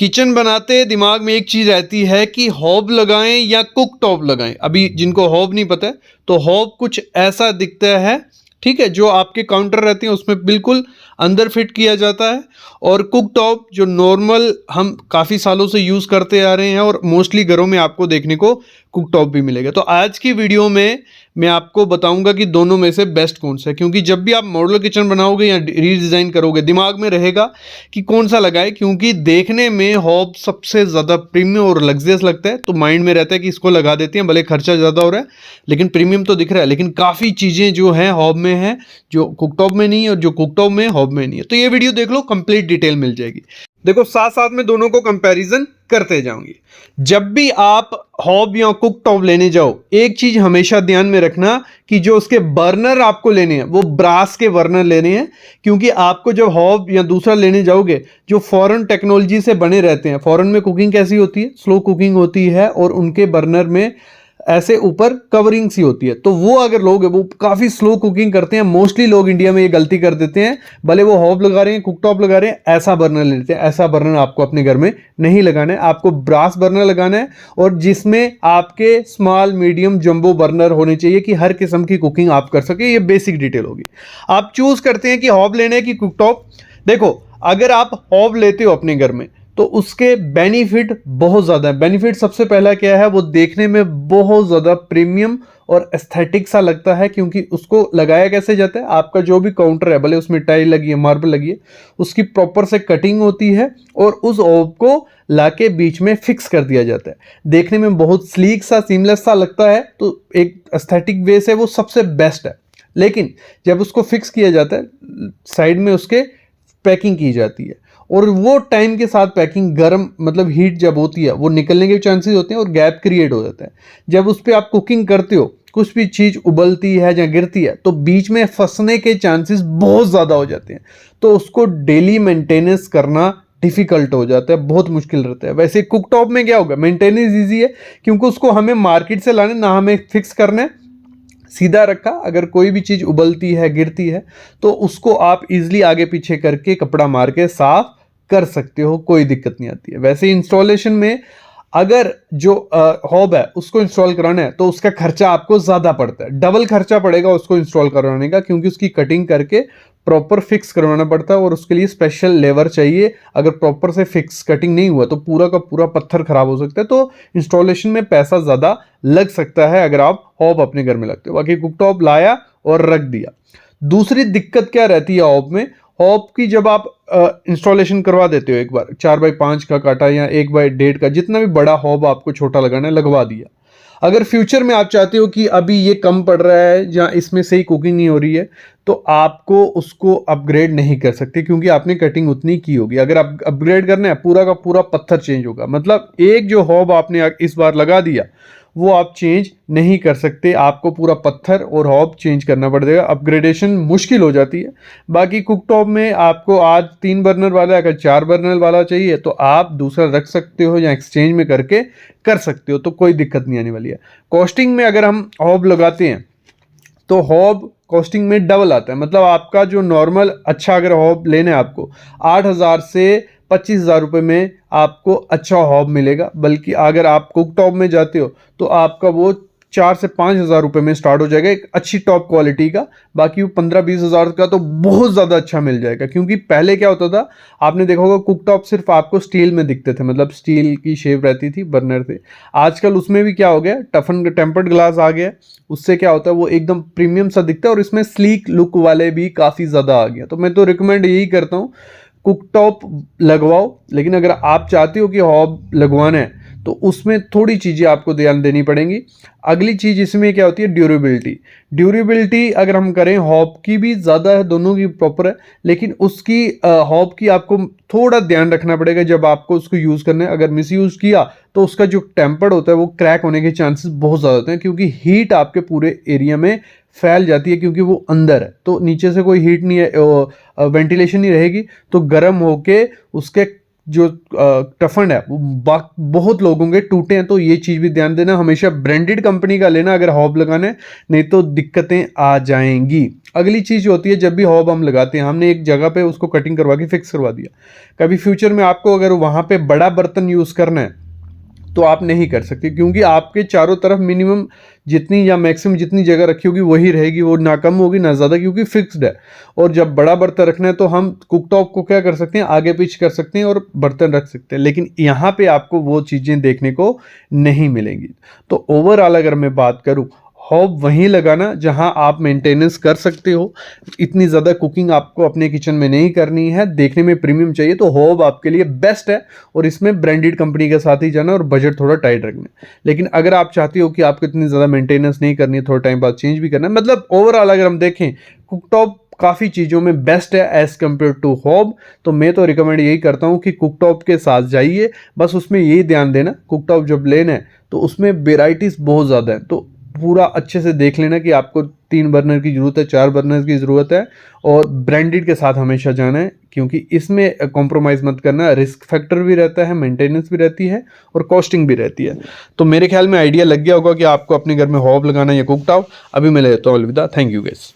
Kitchen बनाते दिमाग में एक चीज़ रहती है कि हॉब लगाएं या कुक टॉप लगाएं। अभी जिनको हॉब नहीं पता है तो हॉब कुछ ऐसा दिखता है, ठीक है, जो आपके काउंटर रहते हैं उसमें बिल्कुल अंदर फिट किया जाता है। और कुक टॉप जो नॉर्मल हम काफ़ी सालों से यूज़ करते आ रहे हैं और मोस्टली घरों में आपको देखने को कुक टॉप भी मिलेगा। तो आज की वीडियो में मैं आपको बताऊंगा कि दोनों में से बेस्ट कौन सा है, क्योंकि जब भी आप मॉड्यूलर किचन बनाओगे या रीडिज़ाइन करोगे दिमाग में रहेगा कि कौन सा लगाए, क्योंकि देखने में हॉब सबसे ज़्यादा प्रीमियम और लग्जरियस लगता है। तो माइंड में रहता है कि इसको लगा देते हैं, भले खर्चा ज़्यादा हो रहा है लेकिन प्रीमियम तो दिख रहा है। लेकिन काफ़ी चीज़ें जो हैं हॉब में है जो कुकटॉप में नहीं है, और जो कुकटॉप में हॉब में नहीं है। तो ये वीडियो देख लो, कंप्लीट डिटेल मिल जाएगी। देखो साथ साथ में दोनों को कंपैरिजन करते जाऊंगी। जब भी आप हॉब या कुक टॉप लेने जाओ, एक चीज हमेशा ध्यान में रखना कि जो उसके बर्नर आपको लेने हैं वो ब्रास के बर्नर लेने हैं। क्योंकि आपको जब हॉब या दूसरा लेने जाओगे जो फॉरेन टेक्नोलॉजी से बने रहते हैं, फॉरेन में कुकिंग कैसी होती है, स्लो कुकिंग होती है, और उनके बर्नर में ऐसे ऊपर कवरिंग सी होती है। तो वो अगर लोग वो काफ़ी स्लो कुकिंग करते हैं। मोस्टली लोग इंडिया में ये गलती कर देते हैं, भले वो हॉब लगा रहे हैं कुकटॉप लगा रहे हैं, ऐसा बर्नर ले लेते हैं। ऐसा बर्नर आपको अपने घर में नहीं लगाना है, आपको ब्रास बर्नर लगाना है, और जिसमें आपके स्मॉल मीडियम जंबो बर्नर होने चाहिए कि हर किस्म की कुकिंग आप कर सके। ये बेसिक डिटेल होगी। आप चूज करते हैं कि हॉब लेना है कि कुकटॉप। देखो अगर आप हॉब लेते हो अपने घर में तो उसके बेनिफिट बहुत ज़्यादा है। बेनिफिट सबसे पहला क्या है, वो देखने में बहुत ज़्यादा प्रीमियम और एस्थेटिक सा लगता है। क्योंकि उसको लगाया कैसे जाता है, आपका जो भी काउंटर है, भले उसमें टाइल लगी है, मार्बल लगी है, उसकी प्रॉपर से कटिंग होती है और उस हॉब को लाके बीच में फिक्स कर दिया जाता है। देखने में बहुत स्लीक सा, सीमलेस सा लगता है। तो एक एस्थेटिक वे से वो सबसे बेस्ट है। लेकिन जब उसको फिक्स किया जाता है, साइड में उसके पैकिंग की जाती है, और वो टाइम के साथ पैकिंग गर्म मतलब हीट जब होती है वो निकलने के चांसेस होते हैं और गैप क्रिएट हो जाता है। जब उस पर आप कुकिंग करते हो, कुछ भी चीज़ उबलती है या गिरती है तो बीच में फंसने के चांसेस बहुत ज़्यादा हो जाते हैं। तो उसको डेली मेंटेनेंस करना डिफिकल्ट हो जाता है, बहुत मुश्किल रहता है। वैसे कुकटॉप में क्या होगा, मेंटेनेंस ईजी है क्योंकि उसको हमें मार्केट से लाने ना, हमें फिक्स करना है, सीधा रखा। अगर कोई भी चीज़ उबलती है, गिरती है, तो उसको आप इजीली आगे पीछे करके कपड़ा मार के साफ कर सकते हो, कोई दिक्कत नहीं आती है। वैसे इंस्टॉलेशन में अगर जो हॉब है उसको इंस्टॉल कराना है तो उसका खर्चा आपको ज़्यादा पड़ता है, डबल खर्चा पड़ेगा उसको इंस्टॉल कराने का, क्योंकि उसकी कटिंग करके प्रॉपर फिक्स करवाना पड़ता है और उसके लिए स्पेशल लेवर चाहिए। अगर प्रॉपर से फिक्स कटिंग नहीं हुआ तो पूरा का पूरा पत्थर खराब हो सकता है। तो इंस्टॉलेशन में पैसा ज़्यादा लग सकता है अगर आप हॉब अपने घर में लगते हो। बाकी कुकटॉप लाया और रख दिया। दूसरी दिक्कत क्या रहती है हॉब में, हॉब की जब आप इंस्टॉलेशन करवा देते हो, एक बार 4x5 का काटा या 1x1.5 का, जितना भी बड़ा हॉब आपको छोटा लगाना है लगवा दिया। अगर फ्यूचर में आप चाहते हो कि अभी ये कम पड़ रहा है या इसमें सही कुकिंग नहीं हो रही है, तो आपको उसको अपग्रेड नहीं कर सकते क्योंकि आपने कटिंग उतनी की होगी। अगर आप अपग्रेड करना है, पूरा का पूरा पत्थर चेंज होगा। मतलब एक जो हॉब आपने इस बार लगा दिया वो आप चेंज नहीं कर सकते, आपको पूरा पत्थर और हॉब चेंज करना पड़ेगा। अपग्रेडेशन मुश्किल हो जाती है। बाकी कुकटॉप में आपको आज 3 बर्नर वाला, अगर 4 बर्नर वाला चाहिए तो आप दूसरा रख सकते हो या एक्सचेंज में करके कर सकते हो, तो कोई दिक्कत नहीं आने वाली है। कॉस्टिंग में अगर हम हॉब लगाते हैं तो हॉब कॉस्टिंग में डबल आता है। मतलब आपका जो नॉर्मल अच्छा अगर हॉब लेना है आपको 8,000 से 25,000 रुपये में आपको अच्छा हॉब मिलेगा। बल्कि अगर आप कुकटॉप में जाते हो तो आपका वो 4 से 5,000 रुपये में स्टार्ट हो जाएगा, एक अच्छी टॉप क्वालिटी का। बाकी वो 15-20 हज़ार का तो बहुत ज़्यादा अच्छा मिल जाएगा। क्योंकि पहले क्या होता था, आपने देखा होगा कुकटॉप सिर्फ आपको स्टील में दिखते थे, मतलब स्टील की शेप रहती थी, बर्नर थे। आजकल उसमें भी क्या हो गया, टफन टेम्पर्ड ग्लास आ गया। उससे क्या होता है वो एकदम प्रीमियम सा दिखता है और इसमें स्लीक लुक वाले भी काफ़ी ज़्यादा आ गया। तो मैं तो रिकमेंड यही करता हूँ कुकटॉप लगवाओ। लेकिन अगर आप चाहते हो कि हॉब लगवाना है तो उसमें थोड़ी चीज़ें आपको ध्यान देनी पड़ेंगी। अगली चीज़ इसमें क्या होती है, ड्यूरेबिलिटी। ड्यूरेबिलिटी अगर हम करें, हॉब की भी ज़्यादा है, दोनों की प्रॉपर है, लेकिन उसकी हॉब की आपको थोड़ा ध्यान रखना पड़ेगा जब आपको उसको यूज़ करना है। अगर मिस यूज़ किया तो उसका जो टेम्पर्ड होता है वो क्रैक होने के चांसेस बहुत ज़्यादा होते हैं, क्योंकि हीट आपके पूरे एरिया में फैल जाती है। क्योंकि वो अंदर है तो नीचे से कोई हीट नहीं है, वेंटिलेशन नहीं रहेगी, तो गर्म होके उसके जो टफन है वो बहुत लोगों के टूटे हैं, तो ये चीज़ भी ध्यान देना, हमेशा ब्रांडेड कंपनी का लेना अगर हॉब लगाना है, नहीं तो दिक्कतें आ जाएंगी। अगली चीज़ होती है, जब भी हॉब हम लगाते हैं, हमने एक जगह पे उसको कटिंग करवा के फिक्स करवा दिया, कभी फ्यूचर में आपको अगर वहाँ पे बड़ा बर्तन यूज़ करना है तो आप नहीं कर सकते, क्योंकि आपके चारों तरफ मिनिमम जितनी या मैक्सिमम जितनी जगह रखी होगी वही रहेगी, वो ना कम होगी ना ज़्यादा, क्योंकि फिक्स्ड है। और जब बड़ा बर्तन रखना है तो हम कुकटॉप को क्या कर सकते हैं, आगे पीछे कर सकते हैं और बर्तन रख सकते हैं, लेकिन यहाँ पे आपको वो चीज़ें देखने को नहीं मिलेंगी। तो ओवरऑल अगर मैं बात करूँ, हॉब वहीं लगाना जहां आप मेंटेनेंस कर सकते हो, इतनी ज़्यादा कुकिंग आपको अपने किचन में नहीं करनी है, देखने में प्रीमियम चाहिए, तो हॉब आपके लिए बेस्ट है। और इसमें ब्रांडेड कंपनी के साथ ही जाना और बजट थोड़ा टाइट रखना। लेकिन अगर आप चाहते हो कि आपको इतनी ज़्यादा मेंटेनेंस नहीं करनी है, थोड़ा टाइम बाद चेंज भी करना है, मतलब ओवरऑल अगर हम देखें, कुकटॉप काफ़ी चीज़ों में बेस्ट है एज़ कम्पेयर टू हॉब। तो मैं तो रिकमेंड यही करता हूँ कि कुकटॉप के साथ जाइए, बस उसमें यही ध्यान देना, कुकटॉप जब लेना है तो उसमें वेराइटीज़ बहुत ज़्यादा है, तो पूरा अच्छे से देख लेना कि आपको 3 बर्नर की ज़रूरत है, 4 बर्नर की ज़रूरत है, और ब्रांडेड के साथ हमेशा जाना है, क्योंकि इसमें कॉम्प्रोमाइज़ मत करना, रिस्क फैक्टर भी रहता है, मेंटेनेंस भी रहती है और कॉस्टिंग भी रहती है। तो मेरे ख्याल में आइडिया लग गया होगा कि आपको अपने घर में हॉब लगाना या कुकटॉप। अभी मैं लेता हूँ अलविदा, थैंक यू गाइस।